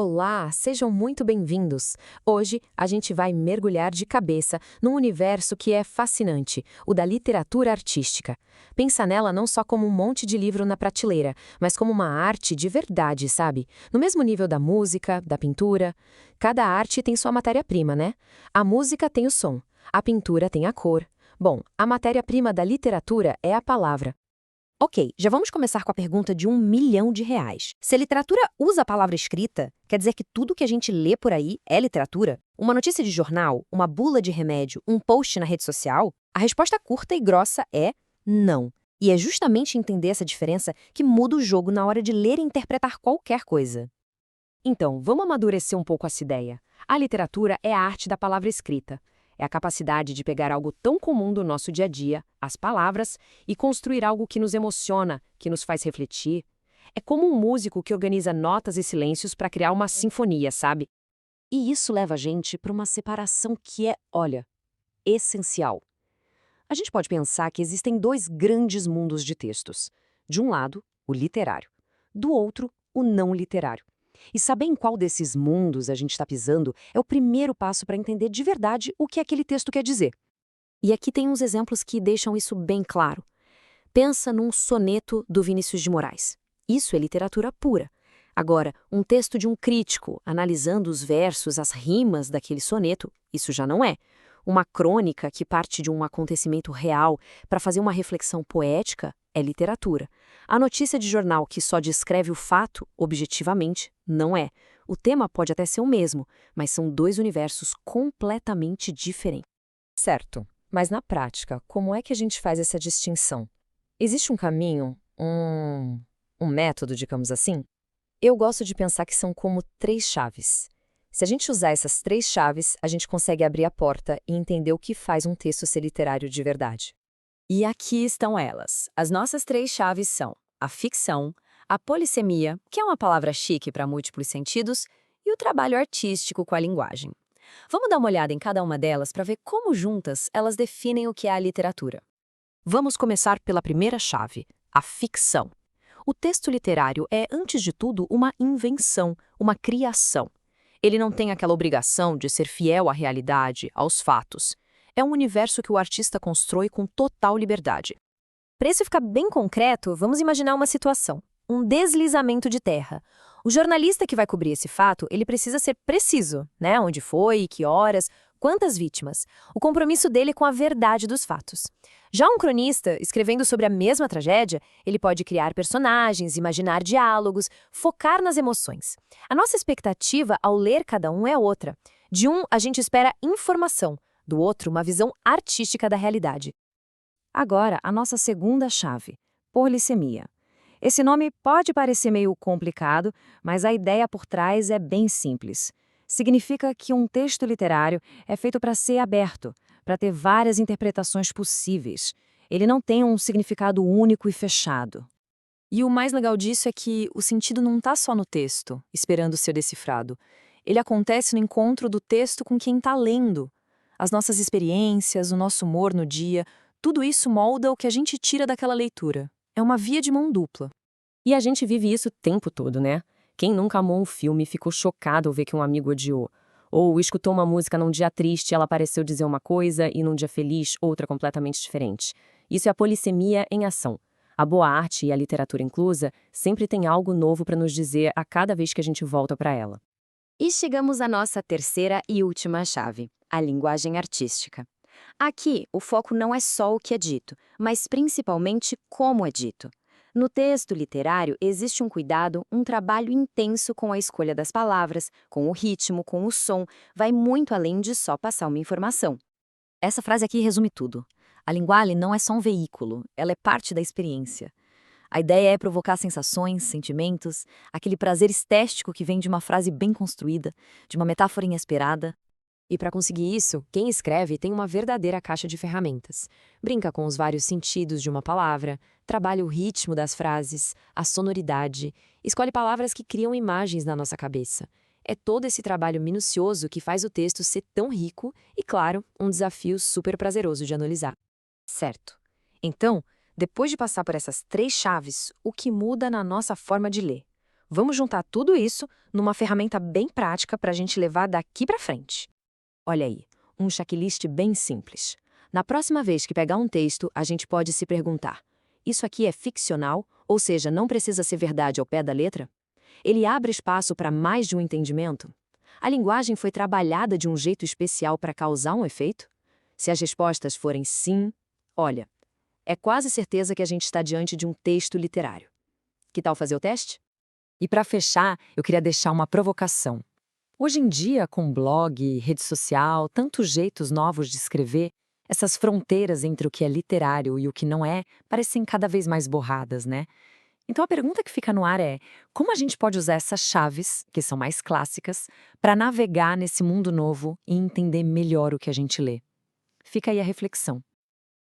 Olá, sejam muito bem-vindos! Hoje a gente vai mergulhar de cabeça num universo que é fascinante, o da literatura artística. Pensa nela não só como um monte de livro na prateleira, mas como uma arte de verdade, sabe? No mesmo nível da música, da pintura. Cada arte tem sua matéria-prima, né? A música tem o som, a pintura tem a cor. Bom, a matéria-prima da literatura é a palavra. Ok, já vamos começar com a pergunta de R$ 1 milhão. Se a literatura usa a palavra escrita, quer dizer que tudo que a gente lê por aí é literatura? Uma notícia de jornal, uma bula de remédio, um post na rede social? A resposta curta e grossa é não. E é justamente entender essa diferença que muda o jogo na hora de ler e interpretar qualquer coisa. Então, vamos amadurecer um pouco essa ideia. A literatura é a arte da palavra escrita. É a capacidade de pegar algo tão comum do nosso dia a dia, as palavras, e construir algo que nos emociona, que nos faz refletir. É como um músico que organiza notas e silêncios para criar uma sinfonia, sabe? E isso leva a gente para uma separação que é, olha, essencial. A gente pode pensar que existem dois grandes mundos de textos. De um lado, o literário. Do outro, o não literário. E saber em qual desses mundos a gente está pisando é o primeiro passo para entender de verdade o que aquele texto quer dizer. E aqui tem uns exemplos que deixam isso bem claro. Pensa num soneto do Vinícius de Moraes. Isso é literatura pura. Agora, um texto de um crítico, analisando os versos, as rimas daquele soneto, isso já não é. Uma crônica que parte de um acontecimento real para fazer uma reflexão poética é literatura. A notícia de jornal que só descreve o fato, objetivamente, não é. O tema pode até ser o mesmo, mas são dois universos completamente diferentes. Certo, mas na prática, como é que a gente faz essa distinção? Existe um caminho, um método, digamos assim? Eu gosto de pensar que são como três chaves. Se a gente usar essas três chaves, a gente consegue abrir a porta e entender o que faz um texto ser literário de verdade. E aqui estão elas. As nossas três chaves são a ficção, a polissemia, que é uma palavra chique para múltiplos sentidos, e o trabalho artístico com a linguagem. Vamos dar uma olhada em cada uma delas para ver como juntas elas definem o que é a literatura. Vamos começar pela primeira chave, a ficção. O texto literário é, antes de tudo, uma invenção, uma criação. Ele não tem aquela obrigação de ser fiel à realidade, aos fatos. É um universo que o artista constrói com total liberdade. Para isso ficar bem concreto, vamos imaginar uma situação. Um deslizamento de terra. O jornalista que vai cobrir esse fato, ele precisa ser preciso, né? Onde foi, que horas, quantas vítimas. O compromisso dele é com a verdade dos fatos. Já um cronista, escrevendo sobre a mesma tragédia, ele pode criar personagens, imaginar diálogos, focar nas emoções. A nossa expectativa ao ler cada um é outra. De um, a gente espera informação, do outro, uma visão artística da realidade. Agora, a nossa segunda chave, polissemia. Esse nome pode parecer meio complicado, mas a ideia por trás é bem simples. Significa que um texto literário é feito para ser aberto, para ter várias interpretações possíveis. Ele não tem um significado único e fechado. E o mais legal disso é que o sentido não está só no texto, esperando ser decifrado. Ele acontece no encontro do texto com quem está lendo. As nossas experiências, o nosso humor no dia, tudo isso molda o que a gente tira daquela leitura. É uma via de mão dupla. E a gente vive isso o tempo todo, né? Quem nunca amou um filme e ficou chocado ao ver que um amigo odiou? Ou escutou uma música num dia triste e ela pareceu dizer uma coisa e num dia feliz outra completamente diferente. Isso é a polissemia em ação. A boa arte e a literatura inclusa sempre tem algo novo para nos dizer a cada vez que a gente volta para ela. E chegamos à nossa terceira e última chave, a linguagem artística. Aqui, o foco não é só o que é dito, mas principalmente como é dito. No texto literário, existe um cuidado, um trabalho intenso com a escolha das palavras, com o ritmo, com o som, vai muito além de só passar uma informação. Essa frase aqui resume tudo. A linguagem não é só um veículo, ela é parte da experiência. A ideia é provocar sensações, sentimentos, aquele prazer estético que vem de uma frase bem construída, de uma metáfora inesperada. E para conseguir isso, quem escreve tem uma verdadeira caixa de ferramentas. Brinca com os vários sentidos de uma palavra, trabalha o ritmo das frases, a sonoridade, escolhe palavras que criam imagens na nossa cabeça. É todo esse trabalho minucioso que faz o texto ser tão rico e, claro, um desafio super prazeroso de analisar. Certo. Então, depois de passar por essas três chaves, o que muda na nossa forma de ler? Vamos juntar tudo isso numa ferramenta bem prática para a gente levar daqui para frente. Olha aí, um checklist bem simples. Na próxima vez que pegar um texto, a gente pode se perguntar: isso aqui é ficcional, ou seja, não precisa ser verdade ao pé da letra? Ele abre espaço para mais de um entendimento? A linguagem foi trabalhada de um jeito especial para causar um efeito? Se as respostas forem sim, olha, é quase certeza que a gente está diante de um texto literário. Que tal fazer o teste? E para fechar, eu queria deixar uma provocação. Hoje em dia, com blog, rede social, tantos jeitos novos de escrever, essas fronteiras entre o que é literário e o que não é parecem cada vez mais borradas, né? Então a pergunta que fica no ar é: como a gente pode usar essas chaves, que são mais clássicas, para navegar nesse mundo novo e entender melhor o que a gente lê? Fica aí a reflexão.